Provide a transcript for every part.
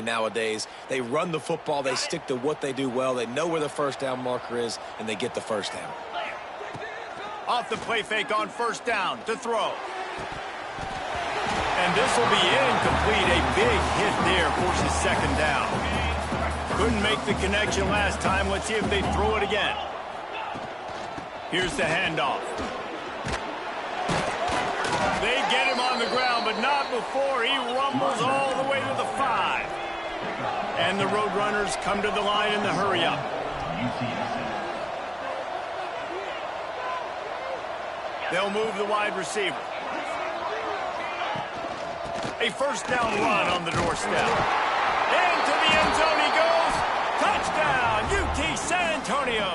nowadays. They run the football. They stick to what they do well. They know where the first down marker is, and they get the first down. Off the play fake on first down to throw. And this will be incomplete. A big hit there forces second down. Couldn't make the connection last time. Let's see if they throw it again. Here's the handoff. They get him on the ground, but not before he rumbles all the way to the 5. And the Roadrunners come to the line in the hurry-up. They'll move the wide receiver. A first down run on the doorstep. Into the end zone he goes. Touchdown, UT San Antonio.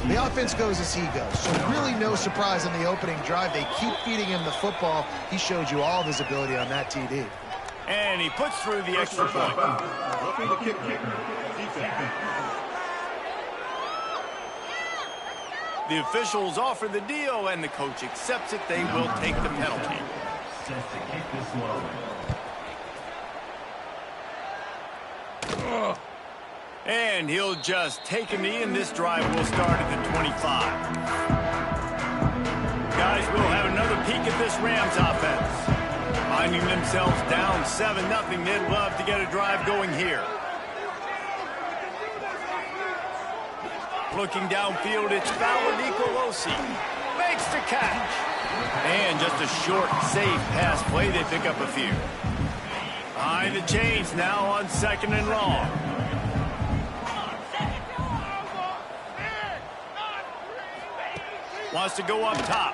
The offense goes as he goes, so really no surprise in the opening drive. They keep feeding him the football. He showed you all of his ability on that TD. And he puts through the extra point. The officials offer the deal, and the coach accepts it. They will take the penalty. And he'll just take a knee, and this drive will start at the 25. Guys, we'll have another peek at this Rams offense. Finding themselves down 7-0, they'd love to get a drive going here. Looking downfield, it's Ballard Nicolosi. Makes the catch. And just a short, safe pass play. They pick up a few. Behind the chains now on second and long. Wants to go up top.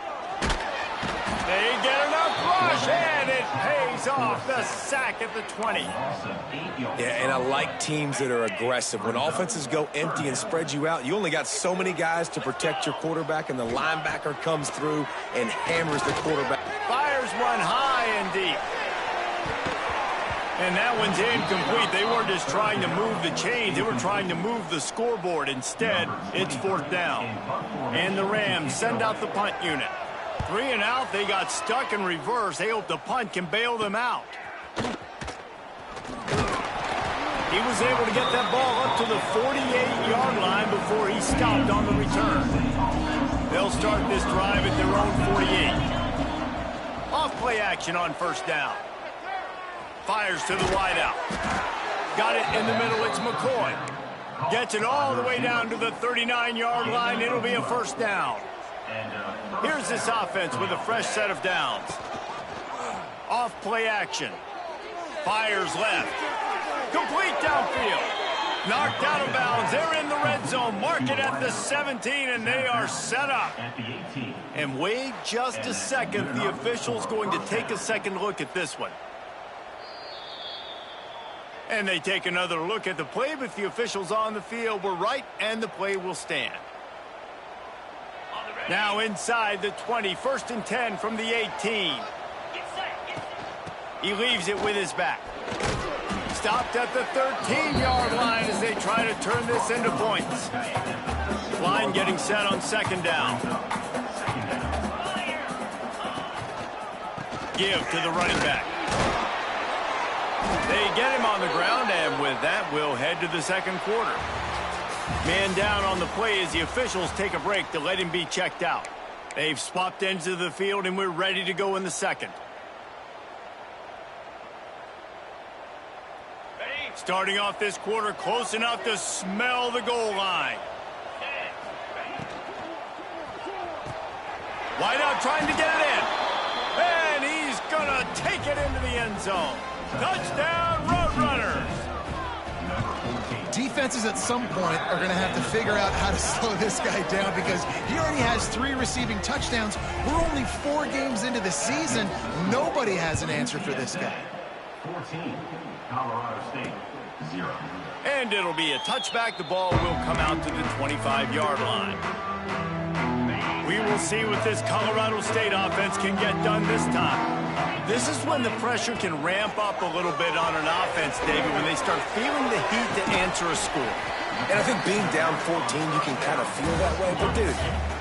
They get enough rush, and it pays off. The sack at the 20. Yeah, and I like teams that are aggressive. When offenses go empty and spread you out, you only got so many guys to protect your quarterback, and the linebacker comes through and hammers the quarterback. Fires one high and deep. And that one's incomplete. They weren't just trying to move the chains. They were trying to move the scoreboard. Instead, it's fourth down. And the Rams send out the punt unit. 3 and out. They got stuck in reverse. They hope the punt can bail them out. He was able to get that ball up to the 48-yard line before he stopped on the return. They'll start this drive at their own 48. Off play action on first down. Fires to the wideout. Got it in the middle. It's McCoy. Gets it all the way down to the 39-yard line. It'll be a first down. Here's this offense with a fresh set of downs. Off play action. Fires left. Complete downfield. Knocked out of bounds. They're in the red zone. Mark it at the 17, and they are set up. And wait just a second. The official's going to take a second look at this one. And they take another look at the play, but the officials on the field were right, and the play will stand. Now inside the 20, 1st and 10 from the 18. He leaves it with his back. Stopped at the 13-yard line as they try to turn this into points. Line getting set on second down. Give to the running back. They get him on the ground, and with that, we'll head to the second quarter. Man down on the play as the officials take a break to let him be checked out. They've swapped ends of the field, and we're ready to go in the second. Starting off this quarter close enough to smell the goal line. Wideout trying to get it in. And he's going to take it into the end zone. Touchdown, Roadrunners! Defenses at some point are going to have to figure out how to slow this guy down because he already has 3 receiving touchdowns. We're only 4 games into the season. Nobody has an answer for this guy. 14, Colorado State, 0. And it'll be a touchback. The ball will come out to the 25-yard line. We will see what this Colorado State offense can get done this time. This is when the pressure can ramp up a little bit on an offense, David, when they start feeling the heat to answer a score. And I think being down 14, you can kind of feel that way. But, dude,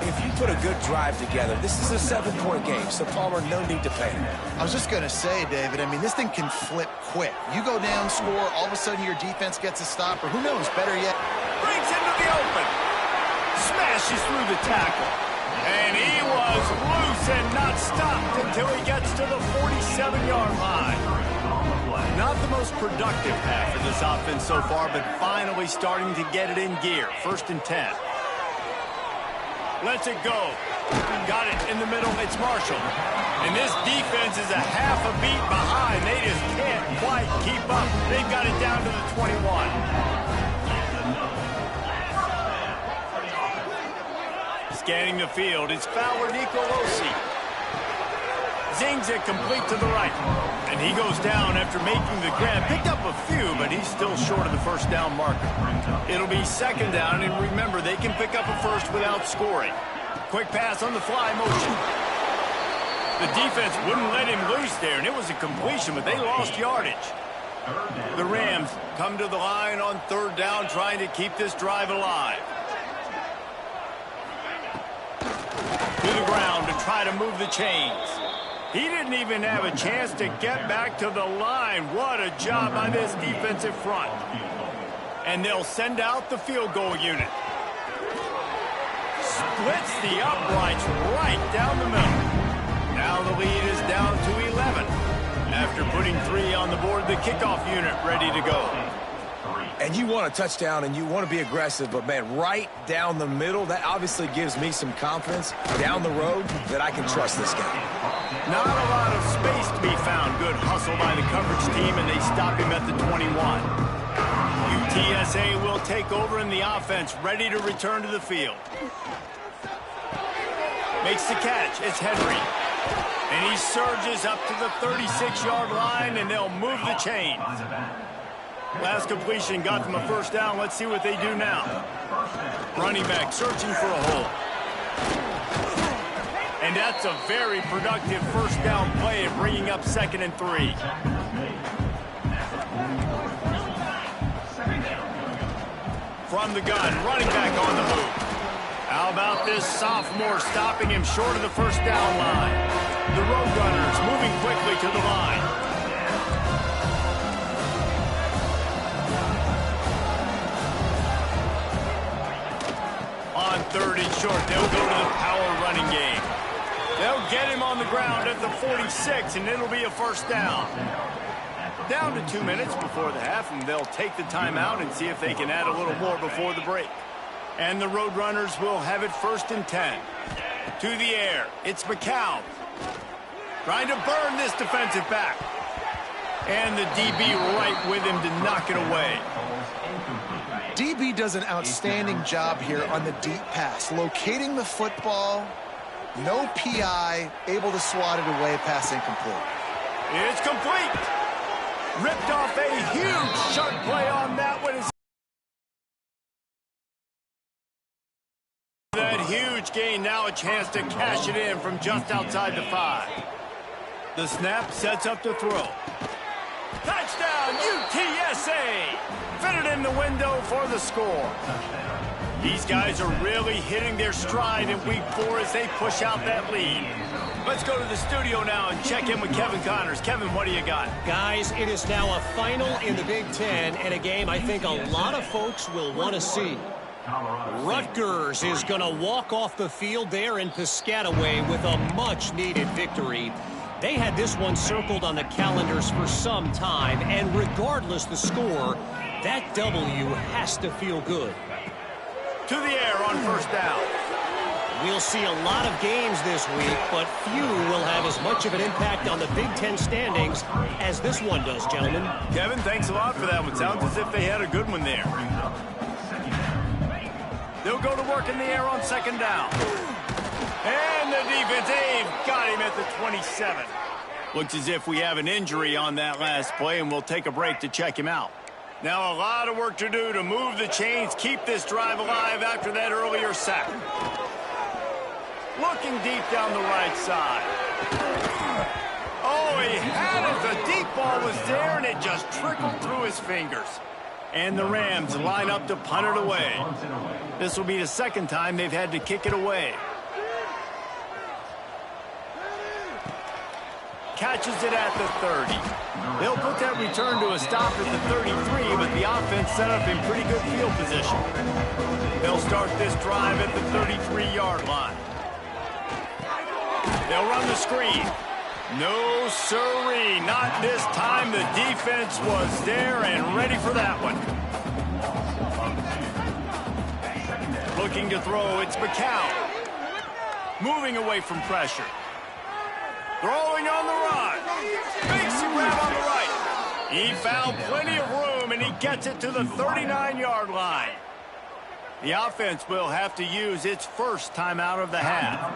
if you put a good drive together, this is a 7-point game. So, Palmer, no need to panic. I was just going to say, David, I mean, this thing can flip quick. You go down, score, all of a sudden your defense gets a stop, or who knows, better yet. Brings into the open. Smashes through the tackle. And he was loose and not stopped until he gets to the 47-yard line. Not the most productive half of this offense so far, but finally starting to get it in gear. 1st and 10. Lets it go. Got it in the middle. It's Marshall. And this defense is a half a beat behind. They just can't quite keep up. They've got it down to the 21. Scanning the field, it's Fowler Nicolosi. Zings it complete to the right. And he goes down after making the grab. Picked up a few, but he's still short of the first down marker. It'll be 2nd down, and remember, they can pick up a first without scoring. Quick pass on the fly motion. The defense wouldn't let him loose there, and it was a completion, but they lost yardage. The Rams come to the line on 3rd down, trying to keep this drive alive. To the ground to try to move the chains. He didn't even have a chance to get back to the line. What a job by this defensive front. And they'll send out the field goal unit. Splits the uprights right down the middle. Now the lead is down to 11. After putting 3 on the board, the kickoff unit ready to go. And you want a touchdown and you want to be aggressive, but, man, right down the middle, that obviously gives me some confidence down the road that I can trust this guy. Not a lot of space to be found. Good hustle by the coverage team, and they stop him at the 21. UTSA will take over in the offense, ready to return to the field. Makes the catch. It's Henry. And he surges up to the 36-yard line, and they'll move the chains. Last completion got them a first down. Let's see what they do now. Running back searching for a hole. And that's a very productive first down play of bringing up 2nd and 3. From the gun, running back on the move. How about this sophomore stopping him short of the first down line? The Roadrunners moving quickly to the line. On 3rd and short, they'll go to the power running game. They'll get him on the ground at the 46, and it'll be a first down. Down to 2 minutes before the half, and they'll take the timeout and see if they can add a little more before the break. And the Roadrunners will have it 1st and 10. To the air, it's McCown. Trying to burn this defensive back. And the DB right with him to knock it away. DB does an outstanding job here on the deep pass, locating the football, no PI, able to swat it away, pass incomplete. It's complete. Ripped off a huge sharp play on that one. That huge gain, now a chance to cash it in from just outside the 5. The snap sets up the throw. Touchdown, UTSA! Fitted in the window for the score. These guys are really hitting their stride in week 4 as they push out that lead. Let's go to the studio now and check in with Kevin Connors. Kevin, what do you got? Guys, it is now a final in the Big Ten, and a game I think a lot of folks will want to see. Rutgers is going to walk off the field there in Piscataway with a much-needed victory. They had this one circled on the calendars for some time, and regardless the score, that W has to feel good. To the air on first down. We'll see a lot of games this week, but few will have as much of an impact on the Big Ten standings as this one does, gentlemen. Kevin, thanks a lot for that one. Sounds as if they had a good one there. They'll go to work in the air on 2nd down. And the defense, they've got him at the 27. Looks as if we have an injury on that last play, and we'll take a break to check him out. Now a lot of work to do to move the chains, keep this drive alive after that earlier sack. Looking deep down the right side. Oh, he had it. The deep ball was there, and it just trickled through his fingers. And the Rams line up to punt it away. This will be the second time they've had to kick it away. Catches it at the 30. They'll put that return to a stop at the 33, but the offense set up in pretty good field position. They'll start this drive at the 33-yard line. They'll run the screen. No, sirree, not this time. The defense was there and ready for that one. Looking to throw, it's McCown. Moving away from pressure. Throwing on the run. Makes a grab on the right. He found plenty of room, and he gets it to the 39-yard line. The offense will have to use its first timeout of the half.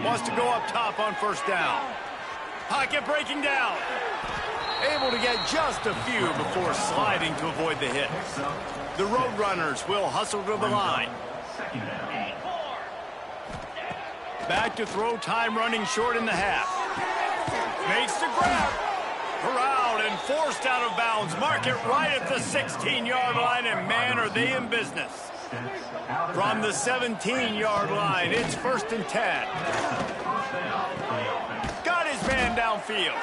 Wants to go up top on first down. Pocket breaking down. Able to get just a few before sliding to avoid the hit. The Roadrunners will hustle to the line. Back to throw, time running short in the half. Makes the grab. Corralled and forced out of bounds. Mark it right at the 16-yard line, and man, are they in business. From the 17-yard line, it's 1st and 10. Got his man downfield.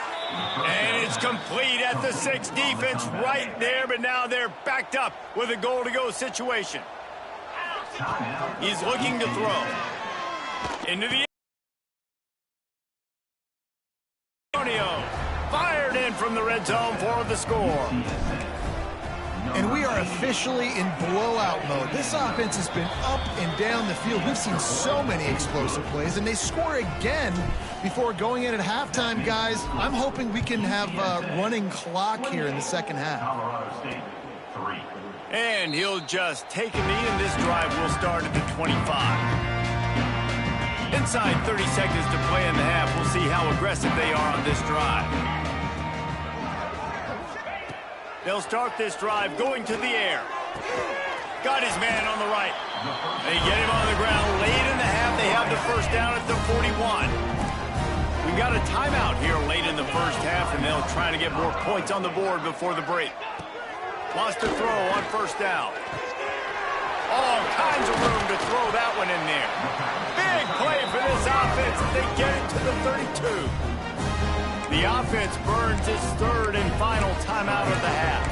And it's complete at the 6. Defense right there, but now they're backed up with a goal-to-go situation. He's looking to throw. Into the Antonio. Fired in from the red zone for the score. And we are officially in blowout mode. This offense has been up and down the field. We've seen so many explosive plays, and they score again before going in at halftime, guys. I'm hoping we can have a running clock here in the second half. And he'll just take a knee, and this drive will start at the 25. Inside 30 seconds to play in the half. We'll see how aggressive they are on this drive. They'll start this drive going to the air. Got his man on the right. They get him on the ground late in the half. They have the first down at the 41. We've got a timeout here late in the first half, and they'll try to get more points on the board before the break. Wants to throw on first down. All kinds of room to throw that one in there. Big play for this offense as they get it to the 32. The offense burns its third and final timeout of the half.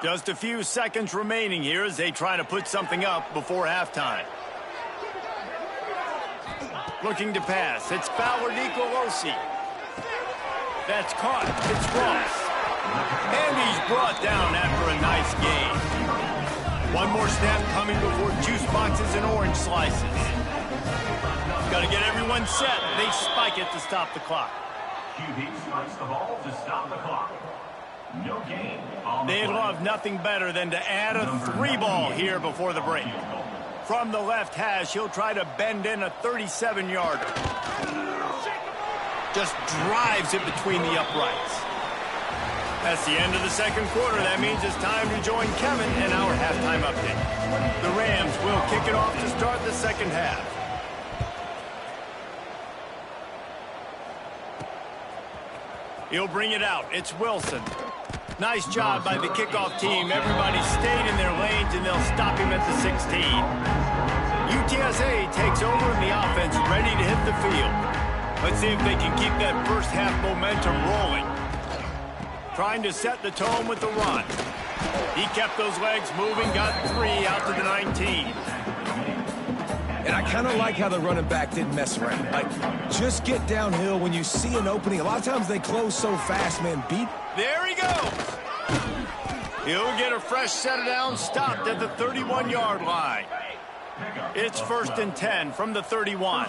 Just a few seconds remaining here as they try to put something up before halftime. Looking to pass. It's Ballard Nicolosi. That's caught. It's Ross. And he's brought down after a nice game. One more snap coming before juice boxes and orange slices. Got to get everyone set. They spike it to stop the clock. QB spikes the ball to stop the clock. No gain. They'd love nothing better than to add a 3-ball here before the break. From the left hash, he'll try to bend in a 37-yarder. Just drives it between the uprights. That's the end of the second quarter. That means it's time to join Kevin in our halftime update. The Rams will kick it off to start the second half. He'll bring it out. It's Wilson. Nice job by the kickoff team. Everybody stayed in their lanes, and they'll stop him at the 16. UTSA takes over, and the offense ready to hit the field. Let's see if they can keep that first half momentum rolling. Trying to set the tone with the run. He kept those legs moving, got 3 out to the 19. And I kind of like how the running back didn't mess around. Like, just get downhill when you see an opening. A lot of times they close so fast, man. There he goes. He'll get a fresh set down, stopped at the 31-yard line. It's 1st and 10 from the 31.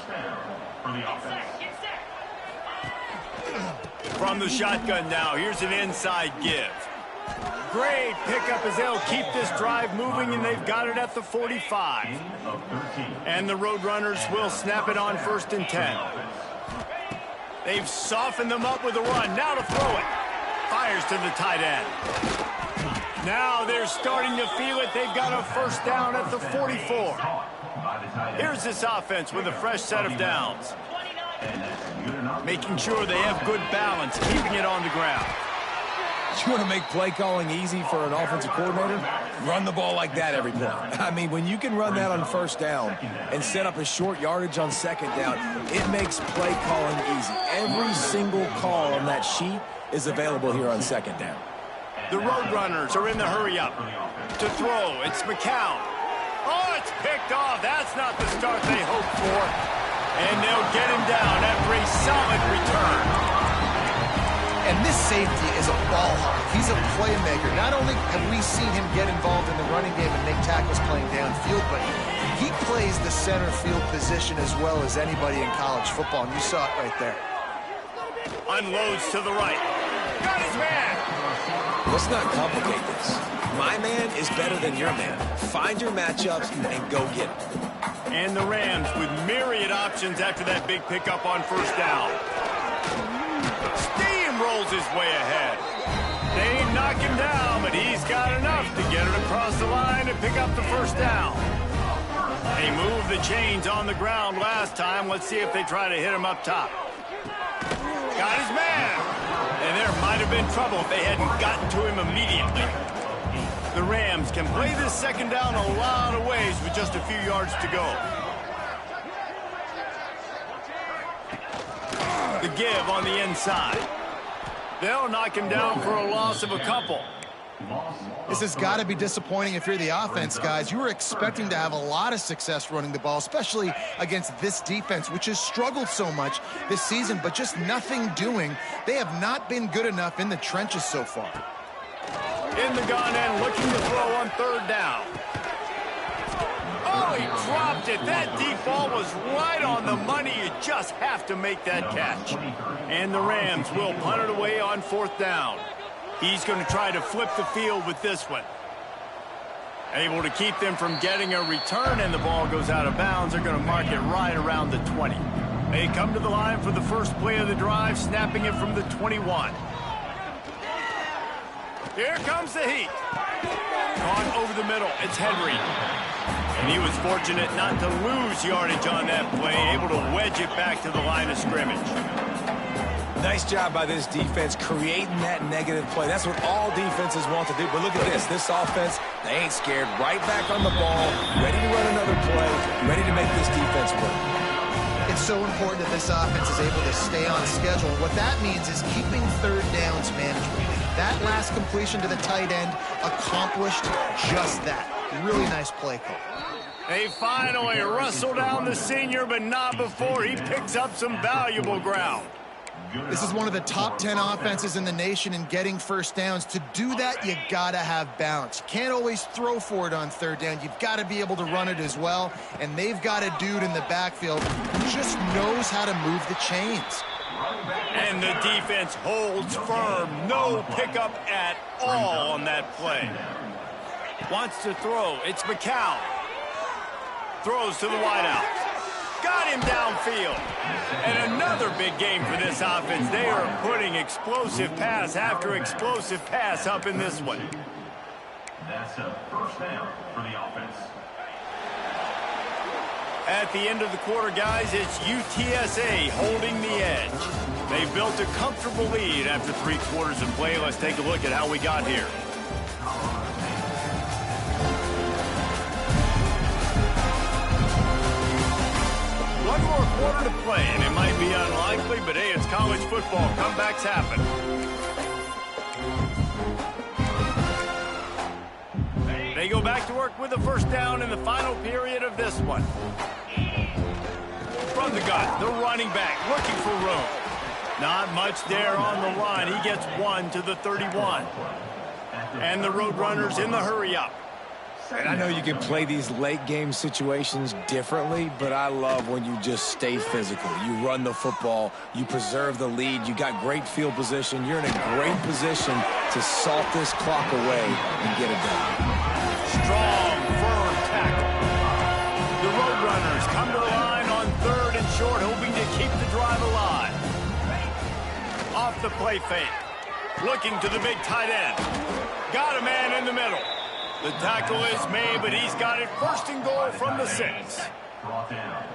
From the shotgun now, here's an inside give. Great pickup as they'll keep this drive moving, and they've got it at the 45. And the Roadrunners will snap it on 1st and 10. They've softened them up with a run. Now to throw it. Fires to the tight end. Now they're starting to feel it. They've got a first down at the 44. Here's this offense with a fresh set of downs. Making sure they have good balance, keeping it on the ground. You want to make play calling easy for an offensive coordinator? Run the ball like that every play. I mean, when you can run that on first down and set up a short yardage on second down, it makes play calling easy. Every single call on that sheet is available here on second down. The Roadrunners are in the hurry-up. To throw, it's McCown. Oh, it's picked off. That's not the start they hoped for. And they'll get him down after a solid return. And this safety is a ball hawk. He's a playmaker. Not only have we seen him get involved in the running game and make tackles playing downfield, but he plays the center field position as well as anybody in college football, and you saw it right there. Unloads to the right. Got his man. Let's not complicate this. My man is better than your man. Find your matchups and go get them. And the Rams with myriad options after that big pickup on first down. Rolls his way ahead. They knock him down, but he's got enough to get it across the line and pick up the first down. They moved the chains on the ground last time. Let's see if they try to hit him up top. Got his man. And there might have been trouble if they hadn't gotten to him immediately. The Rams can play this second down a lot of ways with just a few yards to go. The give on the inside. They'll knock him down for a loss of a couple. This has got to be disappointing if you're the offense, guys. You were expecting to have a lot of success running the ball, especially against this defense, which has struggled so much this season, but just nothing doing. They have not been good enough in the trenches so far. In the gun end, looking to throw on third down. Oh, he dropped it. That deep ball was right on the money. You just have to make that catch. And the Rams will punt it away on fourth down. He's going to try to flip the field with this one. Able to keep them from getting a return, and the ball goes out of bounds. They're going to mark it right around the 20. They come to the line for the first play of the drive, snapping it from the 21. Here comes the heat. Gone over the middle. It's Henry. And he was fortunate not to lose yardage on that play, able to wedge it back to the line of scrimmage. Nice job by this defense creating that negative play. That's what all defenses want to do. But look at this. This offense, they ain't scared. Right back on the ball, ready to run another play, ready to make this defense work. It's so important that this offense is able to stay on schedule. What that means is keeping third downs manageable. That last completion to the tight end accomplished just that. Really nice play call. They finally wrestle down the senior, but not before he picks up some valuable ground. This is one of the top 10 offenses in the nation in getting first downs. To do that, you got to have balance. You can't always throw for it on third down. You've got to be able to run it as well. And they've got a dude in the backfield who just knows how to move the chains. And the defense holds firm. No pickup at all on that play. Wants to throw. It's McCown. Throws to the wideout. Got him downfield. And another big game for this offense. They are putting explosive pass after explosive pass up in this one. That's a first down for the offense. At the end of the quarter, guys, it's UTSA holding the edge. They built a comfortable lead after 3 quarters of play. Let's take a look at how we got here. One more quarter to play, and it might be unlikely, but hey, it's college football. Comebacks happen. They go back to work with a first down in the final period of this one. From the gun, the running back looking for room. Not much there on the line. He gets 1 to the 31. And the Roadrunners in the hurry-up. And I know you can play these late game situations differently, but I love when you just stay physical. You run the football, you preserve the lead, you got great field position. You're in a great position to salt this clock away and get it done. Strong, firm tackle. The Roadrunners come to the line on 3rd and short, hoping to keep the drive alive. Off the play fake. Looking to the big tight end. Got a man in the middle. The tackle is made, but he's got it first and goal from the 6.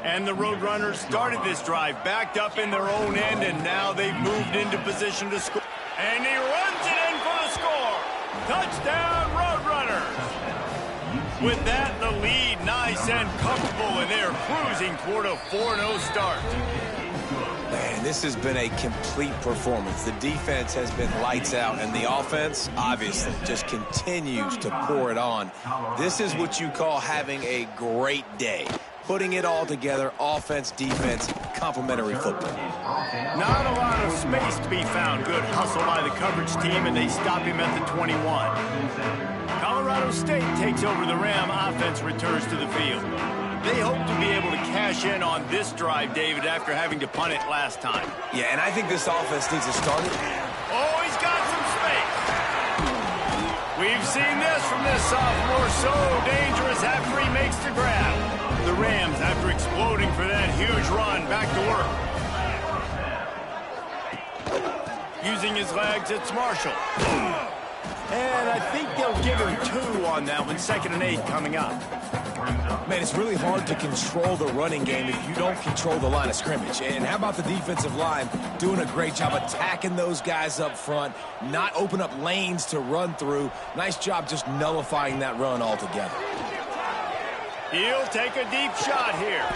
And the Roadrunners started this drive backed up in their own end, and now they've moved into position to score. And he runs it in for the score. Touchdown, Roadrunners. With that, the lead nice and comfortable, and they're cruising toward a 4-0 start. Man, this has been a complete performance. The defense has been lights out, and the offense, obviously, just continues to pour it on. This is what you call having a great day. Putting it all together, offense, defense, complementary football. Not a lot of space to be found. Good hustle by the coverage team, and they stop him at the 21. Colorado State takes over the Ram. Offense returns to the field. They hope to be able to cash in on this drive, David, after having to punt it last time. Yeah, and I think this offense needs to start it. Oh, he's got some space. We've seen this from this sophomore. So dangerous after he makes the grab. The Rams, after exploding for that huge run, back to work. Using his legs, it's Marshall. And I think they'll give him 2 on that one. 2nd and 8 coming up. Man, it's really hard to control the running game if you don't control the line of scrimmage. And how about the defensive line doing a great job attacking those guys up front, not open up lanes to run through. Nice job just nullifying that run altogether. He'll take a deep shot here.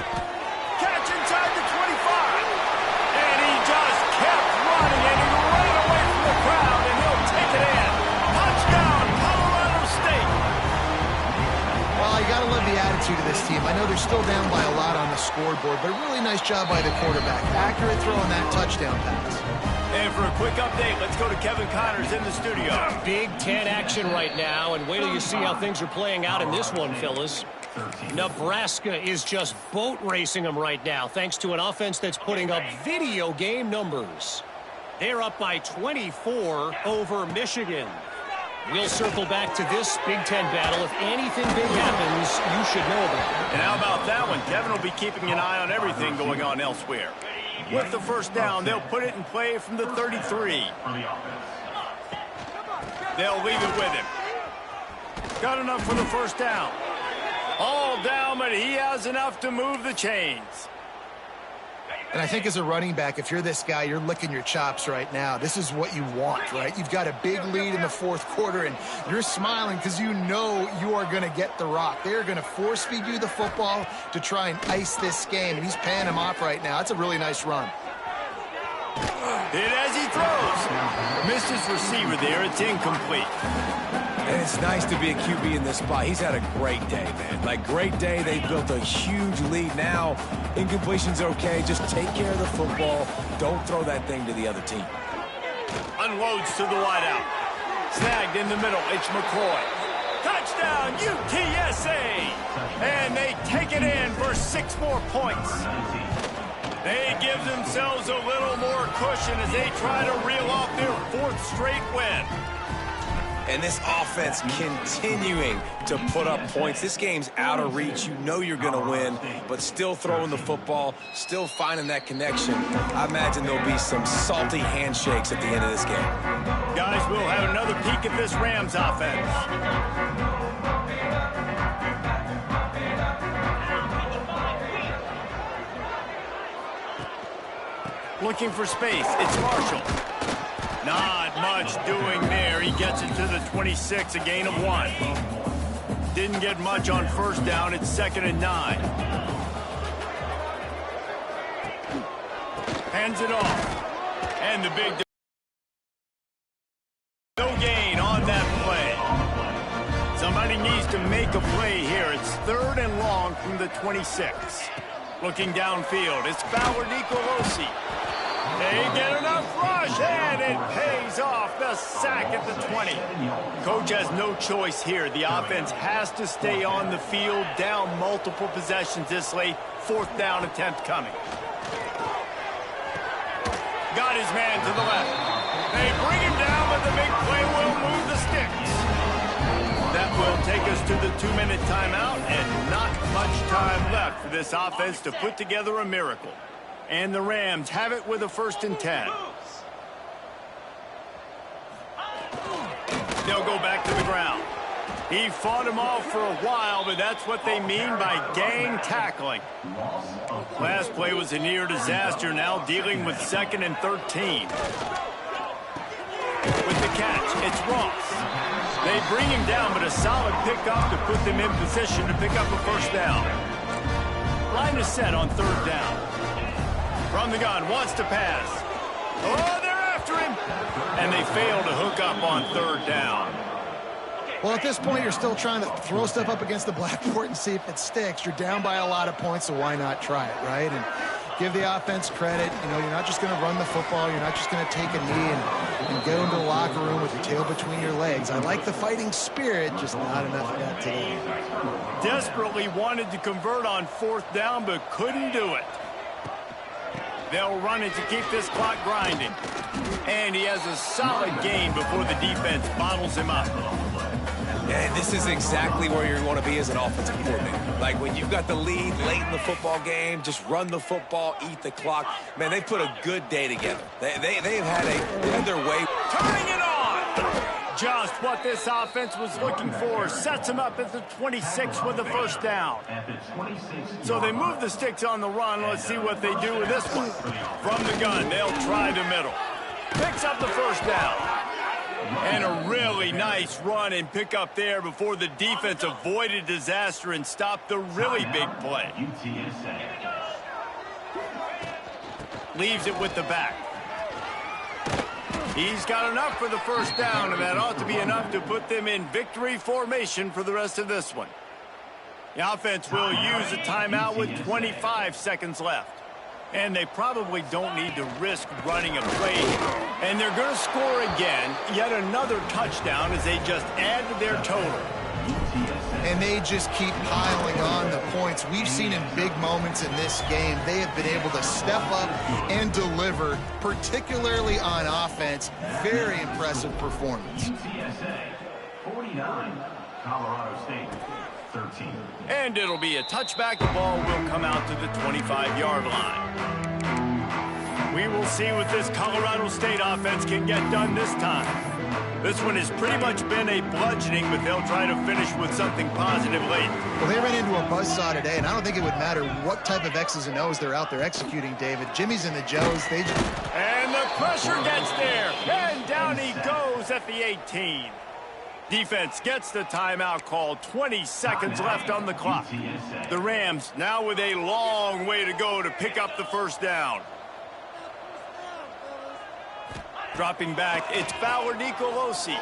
Catch inside the 25. And he just kept running, and he ran away from the crowd, and he'll take it in. Touchdown, Colorado State. Well, you got to love the attitude of this team. I know they're still down by a lot on the scoreboard, but a really nice job by the quarterback. Accurate throw on that touchdown pass. And for a quick update, let's go to Kevin Connors in the studio. Big Ten action right now, and wait till you see how things are playing out in this one, fellas. Nebraska is just boat racing them right now, thanks to an offense that's putting up video game numbers. They're up by 24 over Michigan. We'll circle back to this Big Ten battle. If anything big happens, you should know about it. And how about that one? Kevin will be keeping an eye on everything going on elsewhere. With the first down, they'll put it in play from the 33. They'll leave it with him. Got enough for the first down. All down, but he has enough to move the chains. And I think as a running back, if you're this guy, you're licking your chops right now. This is what you want, right? You've got a big lead in the 4th quarter, and you're smiling because you know you are going to get the rock. They're going to force-feed you the football to try and ice this game, and he's paying him off right now. That's a really nice run. Hit as he throws. Missed his receiver there. It's incomplete. And it's nice to be a QB in this spot. He's had a great day, man. Like, great day. They built a huge lead. Now, incompletion's okay. Just take care of the football. Don't throw that thing to the other team. Unloads to the wideout. Snagged in the middle. It's McCoy. Touchdown, UTSA. And they take it in for 6 more points. They give themselves a little more cushion as they try to reel off their 4th straight win. And this offense continuing to put up points. This game's out of reach. You know you're going to win, but still throwing the football, still finding that connection. I imagine there'll be some salty handshakes at the end of this game. Guys, we'll have another peek at this Rams offense. Looking for space. It's Marshall. Not much doing there. He gets it to the 26, a gain of 1. Didn't get much on first down. It's 2nd and 9. Hands it off. And the big... No gain on that play. Somebody needs to make a play here. It's 3rd and long from the 26. Looking downfield. It's Fowler Nicolosi. They get enough rush, and it pays off. The sack at the 20. Coach has no choice here. The offense has to stay on the field, down multiple possessions this late. 4th down attempt coming. Got his man to the left. They bring him down, but the big play will move the sticks. That will take us to the 2-minute timeout, and not much time left for this offense to put together a miracle. And the Rams have it with a 1st and 10. They'll go back to the ground. He fought him off for a while, but that's what they mean by gang tackling. Last play was a near disaster, now dealing with 2nd and 13. With the catch, it's Ross. They bring him down, but a solid pickup to put them in position to pick up a first down. Line is set on 3rd down. From the gun, wants to pass. Oh, they're after him! And they fail to hook up on 3rd down. Well, at this point, you're still trying to throw stuff up against the blackboard and see if it sticks. You're down by a lot of points, so why not try it, right? And give the offense credit. You know, you're not just going to run the football. You're not just going to take a knee and go into the locker room with your tail between your legs. I like the fighting spirit, just not enough of that today. Desperately wanted to convert on 4th down, but couldn't do it. They'll run it to keep this clock grinding. And he has a solid gain before the defense bottles him up. And this is exactly where you want to be as an offensive coordinator. Like when you've got the lead late in the football game, just run the football, eat the clock. Man, they've put a good day together. They've had their way. Turning it on! Just what this offense was looking for. Sets him up at the 26 with the first down. So they move the sticks on the run. Let's see what they do with this one. From the gun, they'll try the middle. Picks up the first down. And a really nice run and pick up there before the defense avoided disaster and stopped the really big play. Leaves it with the back. He's got enough for the first down, and that ought to be enough to put them in victory formation for the rest of this one. The offense will use a timeout with 25 seconds left. And they probably don't need to risk running a play here. And they're going to score again, yet another touchdown as they just add to their total. And they just keep piling on the points. We've seen in big moments in this game, they have been able to step up and deliver, particularly on offense. Very impressive performance. UTSA 49, Colorado State 13. And it'll be a touchback. The ball will come out to the 25-yard line. We will see what this Colorado State offense can get done this time. This one has pretty much been a bludgeoning, but they'll try to finish with something positive late. Well, they ran into a buzzsaw today, and I don't think it would matter what type of X's and O's they're out there executing, David. Jimmy's and the Joes, they just... And the pressure gets there, and down he goes at the 18. Defense gets the timeout called. 20 seconds left on the clock. The Rams now with a long way to go to pick up the first down. Dropping back, it's Fowler Nicolosi.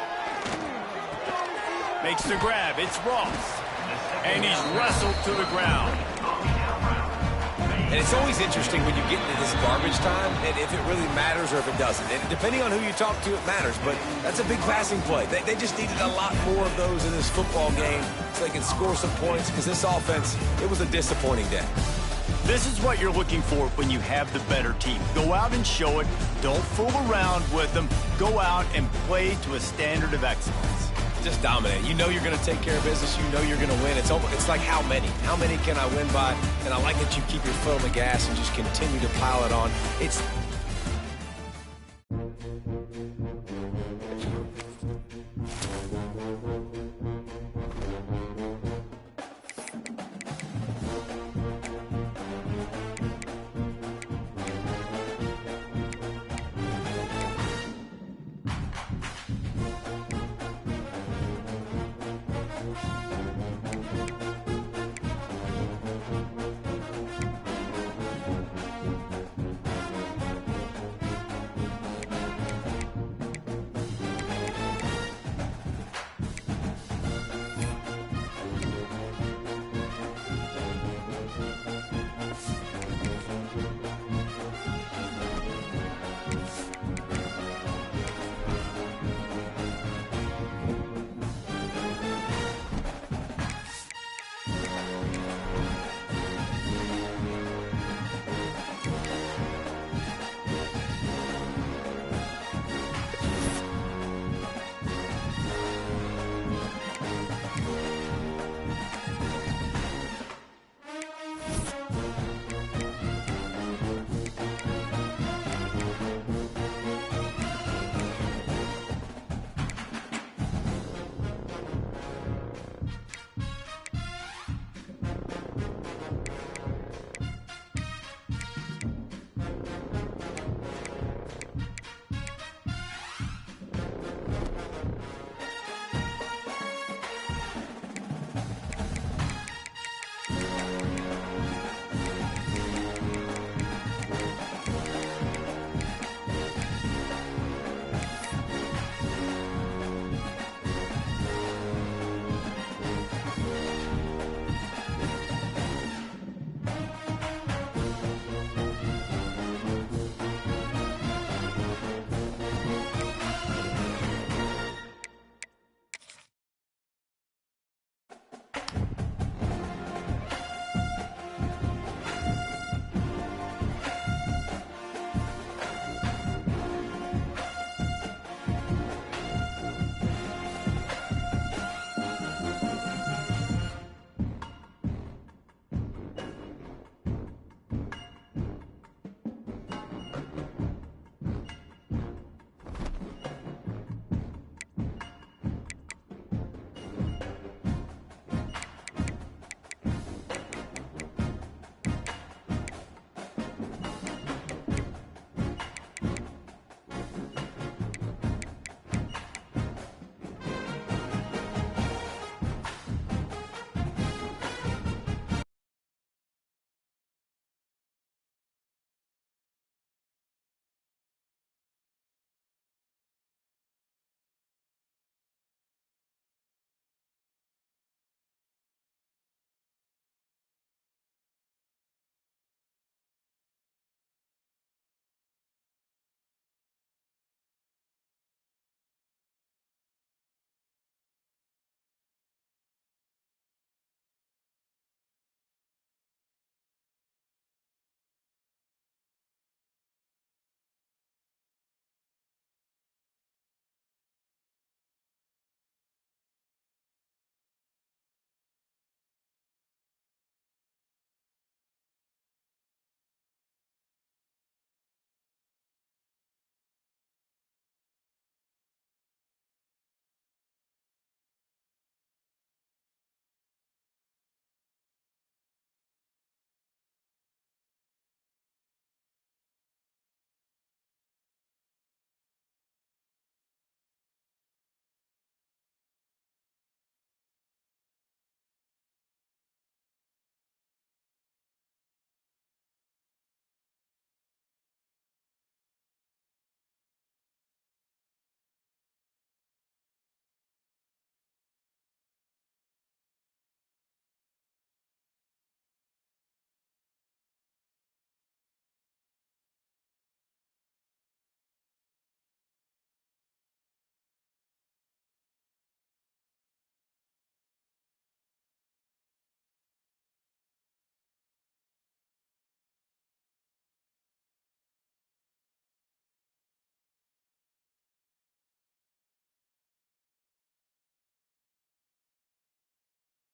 Makes the grab, it's Ross. And he's wrestled to the ground. And it's always interesting when you get into this garbage time, and if it really matters or if it doesn't. And depending on who you talk to, it matters. But that's a big passing play. They just needed a lot more of those in this football game so they can score some points, because this offense, it was a disappointing day. This is what you're looking for when you have the better team. Go out and show it. Don't fool around with them. Go out and play to a standard of excellence. Just dominate. You know you're going to take care of business. You know you're going to win. It's like how many? How many can I win by? And I like that you keep your foot on the gas and just continue to pile it on. It's